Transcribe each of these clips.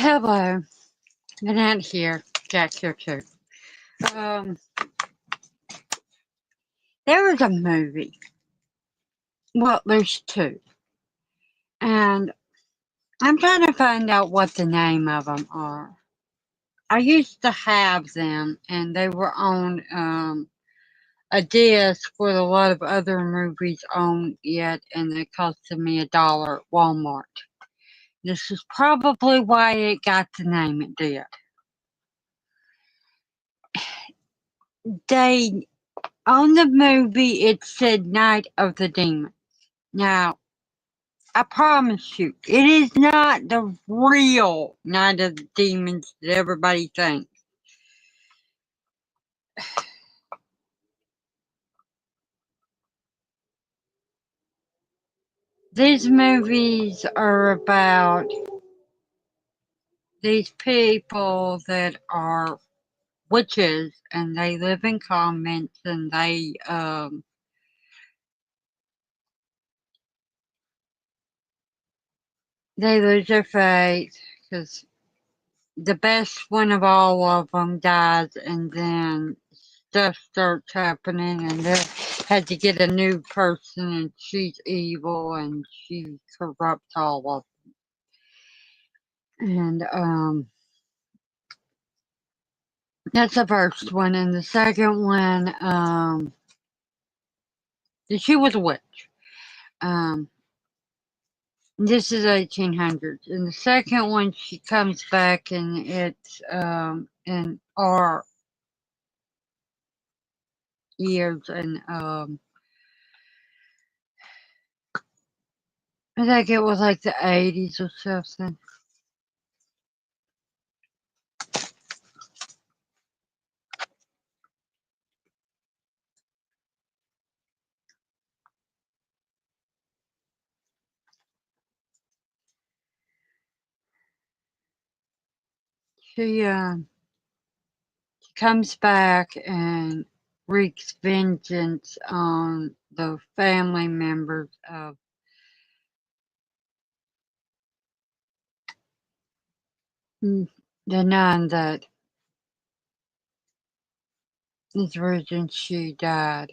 Hello, Nanette here, Jack here too. Um, there was a movie. Well, there's two, and I'm trying to find out what the name of them are. I used to have them, and they were on a disc with a lot of other movies on it, and they costed me $1 at Walmart. This is probably why it got the name it did. They on the movie it said Night of the Demon. Now, I promise you, it is not the real Night of the Demons that everybody thinks. These movies are about these people that are witches and they live in convents and they lose their faith because the best one of all of them dies, and then stuff starts happening, and they had to get a new person, and she's evil, and she corrupts all of them. And that's the first one, and the second one, she was a witch. Um, this is 1800s, and the second one, she comes back, and it's in our years, and I think it was like the 80s or something. She comes back and wreaks vengeance on the family members of the nun that is the reason she died.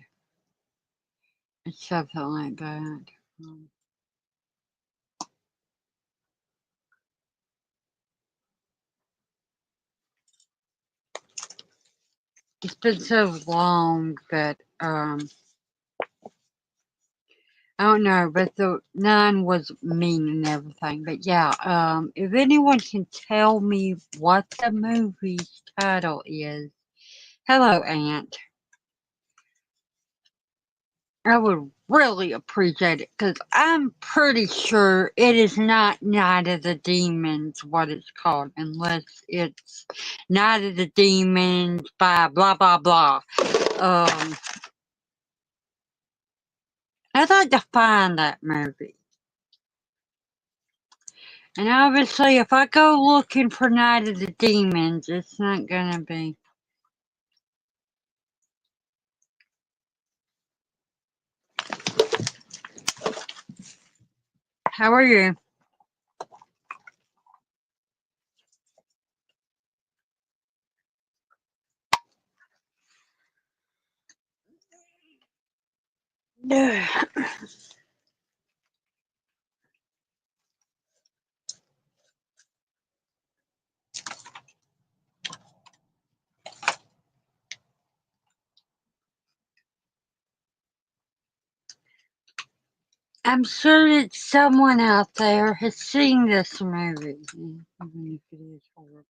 It's something like that. Um, It's been so long that I don't know, but the nun was mean and everything. But yeah, if anyone can tell me what the movie's title is, hello, Aunt. I would really appreciate it because I'm pretty sure it is not Night of the Demons what it's called, unless it's Night of the Demons by blah blah blah. Um, I'd like to find that movie. And obviously, if I go looking for Night of the Demons, it's not gonna be. How are you? I'm sure that someone out there has seen this movie, even if it is horrible.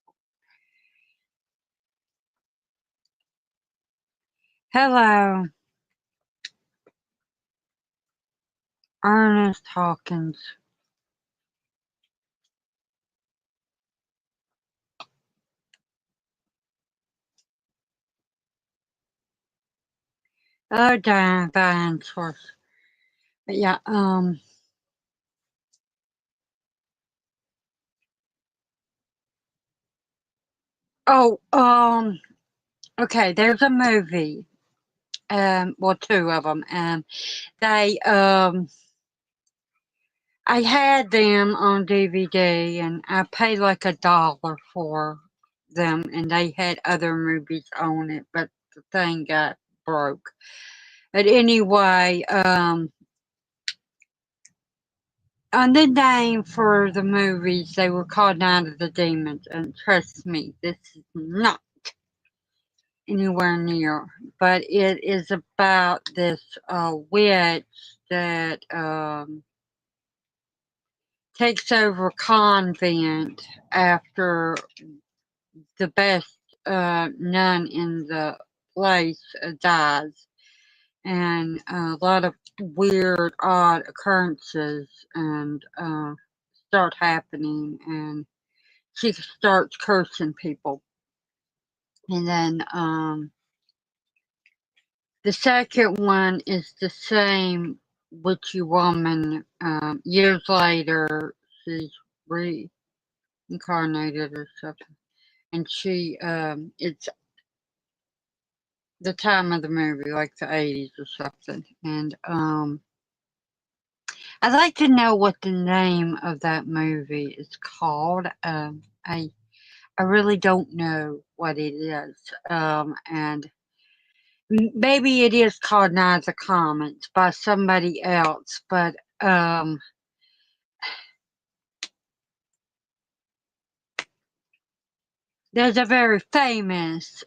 Hello, Ernest Hawkins. Oh, darn dinosaurs. But yeah, oh, okay, there's a movie, well, two of them, they, I had them on DVD and I paid like $1 for them, and they had other movies on it, but the thing got broke. But anyway, on the name for the movies, they were called Night of the Demons, and trust me, this is not anywhere near, but it is about this witch that takes over a convent after the best nun in the place dies, and a lot of weird, odd occurrences and start happening, and she starts cursing people, and then the second one is the same witchy woman. Years later, she's reincarnated or something, and she it's the time of the movie, like the 80s or something. And I'd like to know what the name of that movie is called. I really don't know what it is. And maybe it is called Night of the Comets by somebody else, but there's a very famous,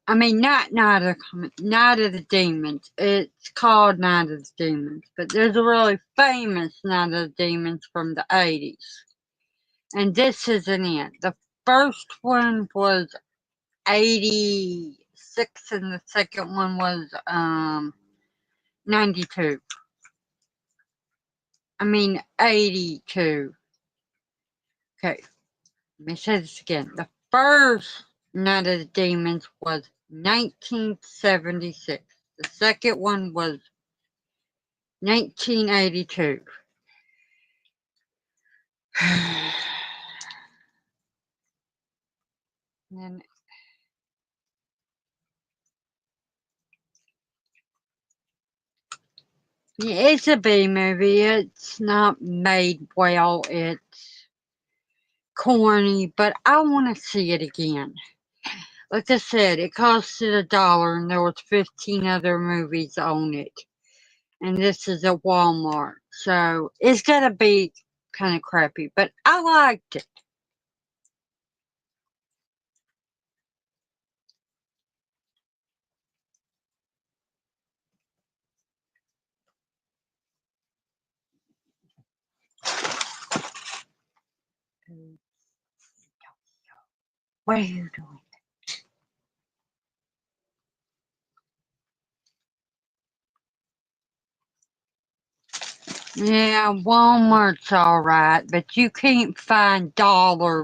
I mean, not Night of the Comets, Night of the Demons. It's called Night of the Demons, but there's a really famous Night of the Demons from the 80s. And this isn't it. The first one was 86, and the second one was 92. I mean, 82. Okay, let me say this again. The first Night of the Demons was 1976. The second one was 1982. And yeah, it's a B movie. It's not made well. It's corny, but I want to see it again. Like I said, it costed $1, and there was 15 other movies on it. And this is a Walmart, so it's gonna be kind of crappy, but I liked it. What are you doing? Yeah, Walmart's all right, but you can't find dollar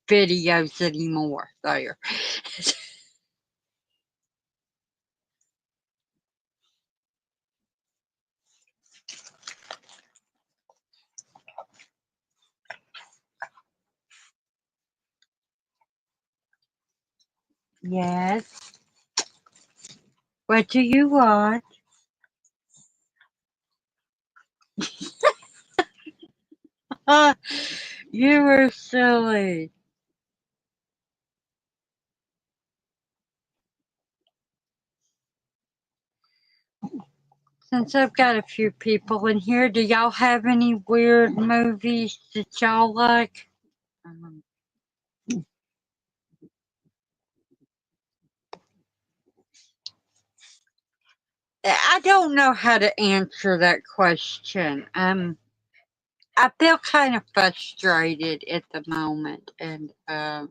videos anymore there. Yes. What do you want? You were silly. Since I've got a few people in here, do y'all have any weird movies that y'all like? Um, I don't know how to answer that question. I feel kind of frustrated at the moment, and I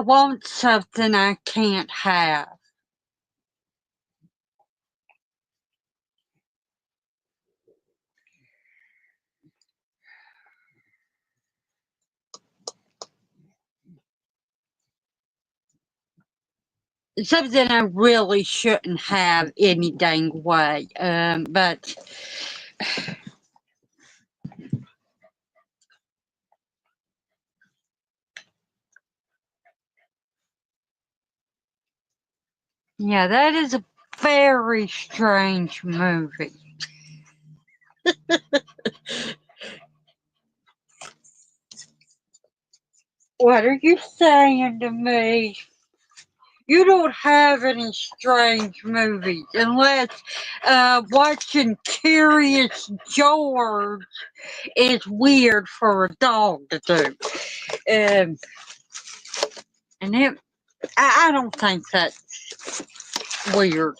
want something I can't have. Something I really shouldn't have any dang way. But yeah, that is a very strange movie. What are you saying to me? You don't have any strange movies unless watching Curious George is weird for a dog to do. Um, and I don't think that's weird.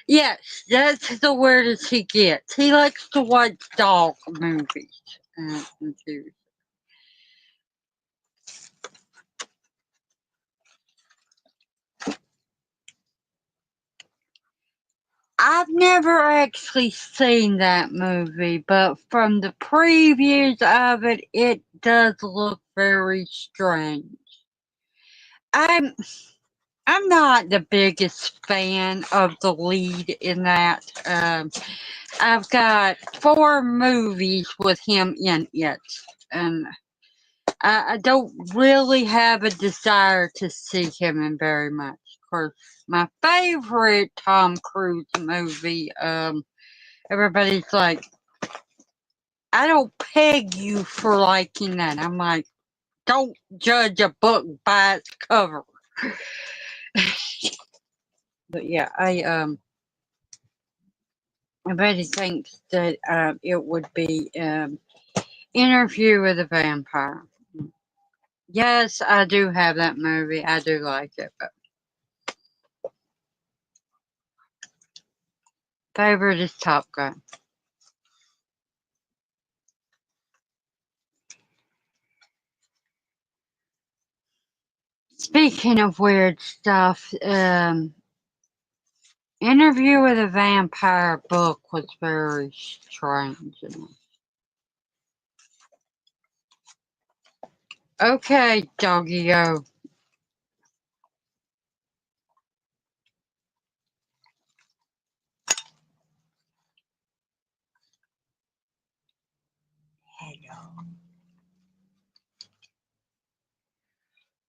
Yes, that's the weirdest he gets. He likes to watch dog movies. And series. I've never actually seen that movie, but from the previews of it, it does look very strange. I'm I'm not the biggest fan of the lead in that. I've got 4 movies with him in it, and I don't really have a desire to see him in very much. Of course, my favorite Tom Cruise movie, everybody's like, I don't peg you for liking that. I'm like, don't judge a book by its cover. But yeah, everybody thinks that it would be Interview with a Vampire. Yes, I do have that movie. I do like it. But favorite is Top Gun. Speaking of weird stuff, Interview with a Vampire book was very strange. Okay, doggy-o.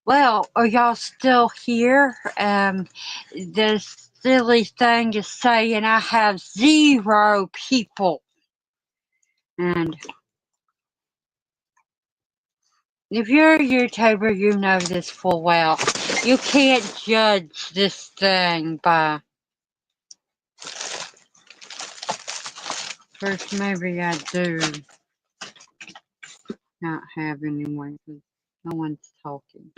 Well, are y'all still here? This silly thing is saying I have 0 people. And if you're a YouTuber, you know this full well. You can't judge this thing by... First, maybe I do not have anyone, because no one's talking.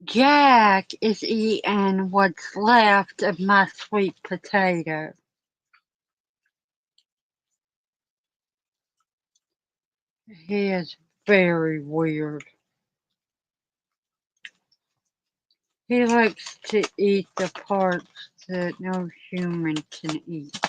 Jack is eating what's left of my sweet potato. He is very weird. He likes to eat the parts that no human can eat.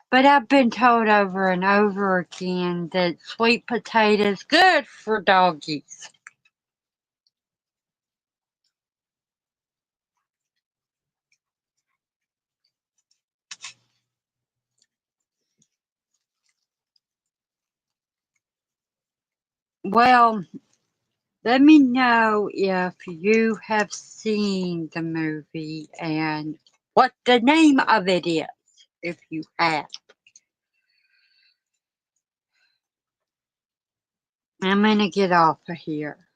But I've been told over and over again that sweet potatoes good for doggies. Well, let me know if you have seen the movie and what the name of it is, if you have. I'm gonna get off of here.